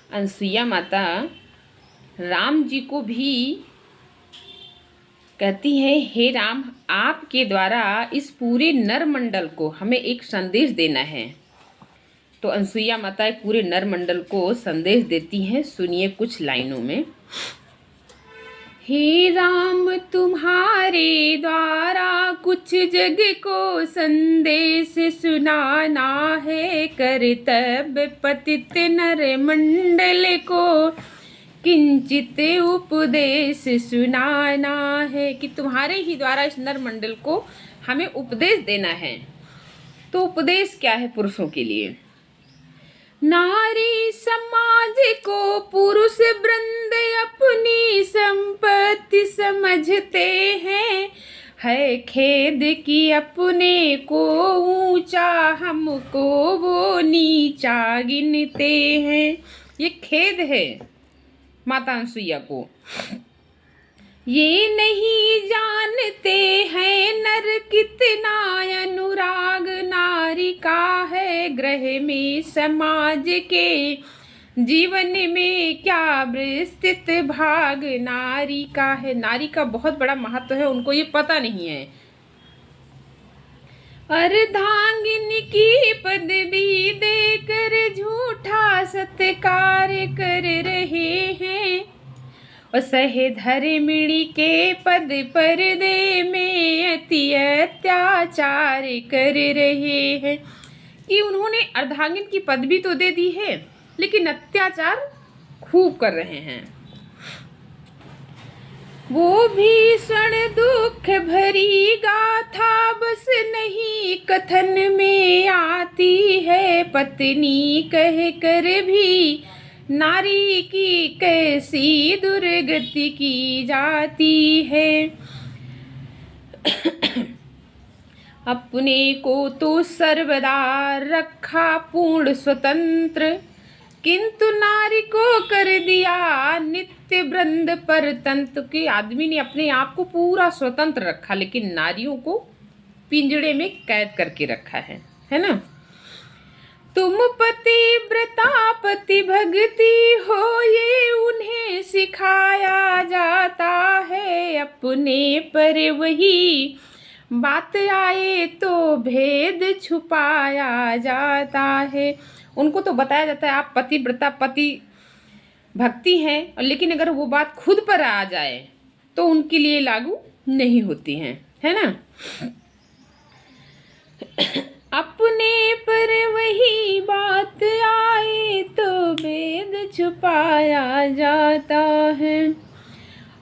अनसुईया माता राम जी को भी कहती है, हे राम, आपके द्वारा इस पूरे नरमंडल को हमें एक संदेश देना है। तो अनसुईया माता एक पूरे नरमंडल को संदेश देती हैं। सुनिए कुछ लाइनों में। हे राम, तुम्हारे द्वारा कुछ जग को संदेश सुनाना है। कर्तव्य पतित नर मंडल को किंचित उपदेश सुनाना है, कि तुम्हारे ही द्वारा इस नर मंडल को हमें उपदेश देना है। तो उपदेश क्या है पुरुषों के लिए? नारी समाज को पुरुष वृंद अपनी संपत्ति समझते हैं। है खेद कि अपने को ऊंचा हमको वो नीचा गिनते हैं। ये खेद है माता अनसुईया को। ये नहीं जानते हैं नर कितना अनुराग नारी का है। ग्रह में समाज के जीवन में क्या विस्तृत भाग नारी का है। नारी का बहुत बड़ा महत्व है, उनको ये पता नहीं है। अर्धांगिनी की पदवी देकर झूठा सत्कार कर रहे हैं। और सहधर्मिणी के पद पर्दे में अति अत्याचार कर रहे हैं, कि उन्होंने अर्धांगिन की पदवी तो दे दी है लेकिन अत्याचार खूब कर रहे हैं। वो भीषण दुख भरी गाथा बस नहीं कथन में आती है। पत्नी कह कर भी नारी की कैसी दुर्गति की जाती है। अपने को तो सर्वदा रखा पूर्ण स्वतंत्र, किंतु नारी को कर दिया नित्य वृंद परतंत्र। के आदमी ने अपने आप को पूरा स्वतंत्र रखा लेकिन नारियों को पिंजड़े में कैद करके रखा है ना। तुम पतिव्रता पति भक्ति हो ये उन्हें सिखाया जाता है। अपने पर वही बात आए तो भेद छुपाया जाता है। उनको तो बताया जाता है आप पतिव्रता पति भक्ति हैं, लेकिन अगर वो बात खुद पर आ जाए तो उनके लिए लागू नहीं होती है ना। अपने पर वही बात आए तो भेद छुपाया जाता है।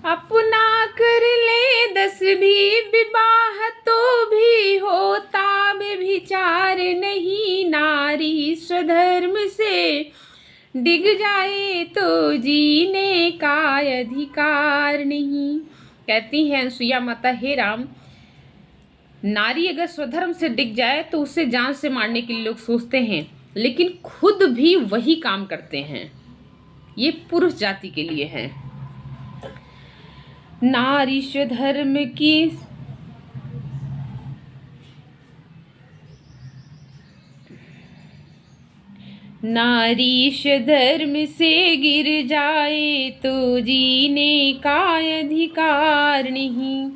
अपना कर ले 10 भी विवाह तो भी होता व्यभिचार नहीं। नारी स्वधर्म से डिग जाए तो जीने का अधिकार नहीं। कहती है अनसुईया माता, हे राम, नारी अगर स्वधर्म से डिग जाए तो उसे जान से मारने के लिए लोग सोचते हैं, लेकिन खुद भी वही काम करते हैं। ये पुरुष जाति के लिए है। नारी स्वधर्म की नारी स्वधर्म से गिर जाए तो जीने का अधिकार नहीं।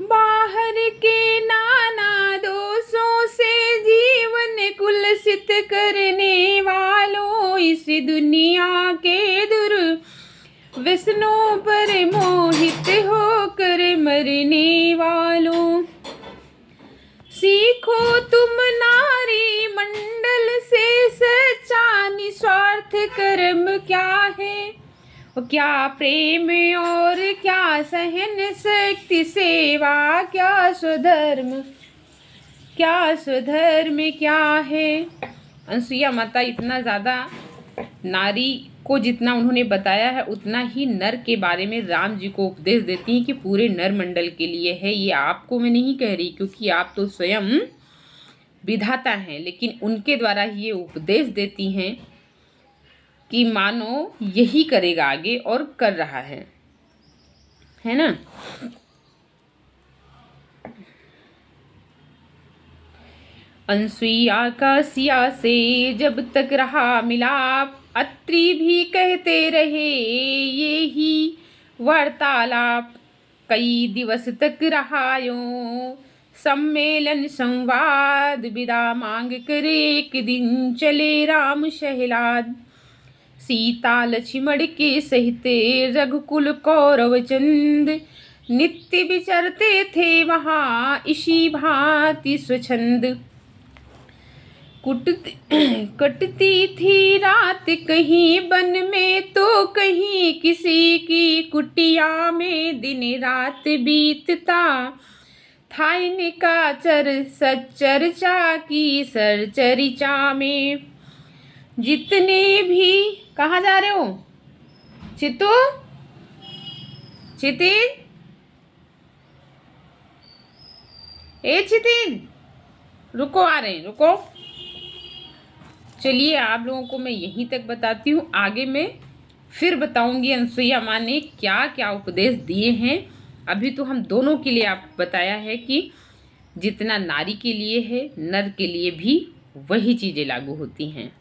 बाहर के नाना दोषों से जीवन कुलसित करने वालों, इस दुनिया के दुर्व्यसनों पर मोहित होकर मरने वालों, सीखो तुम नारी मंडल से सच्चा निस्वार्थ कर्म क्या है। क्या प्रेम और क्या सहन शक्ति सेवा, क्या स्वधर्म क्या है। अनसुईया माता इतना ज़्यादा नारी को जितना उन्होंने बताया है उतना ही नर के बारे में राम जी को उपदेश देती हैं कि पूरे नर मंडल के लिए है। ये आपको मैं नहीं कह रही, क्योंकि आप तो स्वयं विधाता हैं, लेकिन उनके द्वारा ही ये उपदेश देती हैं कि मानो यही करेगा आगे, और कर रहा है ना। अनसुईया का सिया से जब तक रहा मिलाप, अत्रि भी कहते रहे ये ही वार्तालाप, कई दिवस तक रहा यूं सम्मेलन संवाद। विदा मांग कर एक दिन चले राम शहलाद, सीता लक्ष्मण के सहित रघुकुल कौरव चंद। नित्य विचरते थे वहाँ इसी भांति स्वच्छंद। कटती थी रात कहीं वन में तो कहीं किसी की कुटिया में, दिन रात बीतता था इनका चर्चा की सरचरिचा में। जितने भी, कहाँ जा रहे हो चितू, चितिन, ए चितिन, रुको आ रहे हैं, रुको। चलिए आप लोगों को मैं यहीं तक बताती हूँ, आगे मैं फिर बताऊंगी अनसुईया माँ ने क्या क्या उपदेश दिए हैं। अभी तो हम दोनों के लिए आप बताया है कि जितना नारी के लिए है नर के लिए भी वही चीज़ें लागू होती हैं।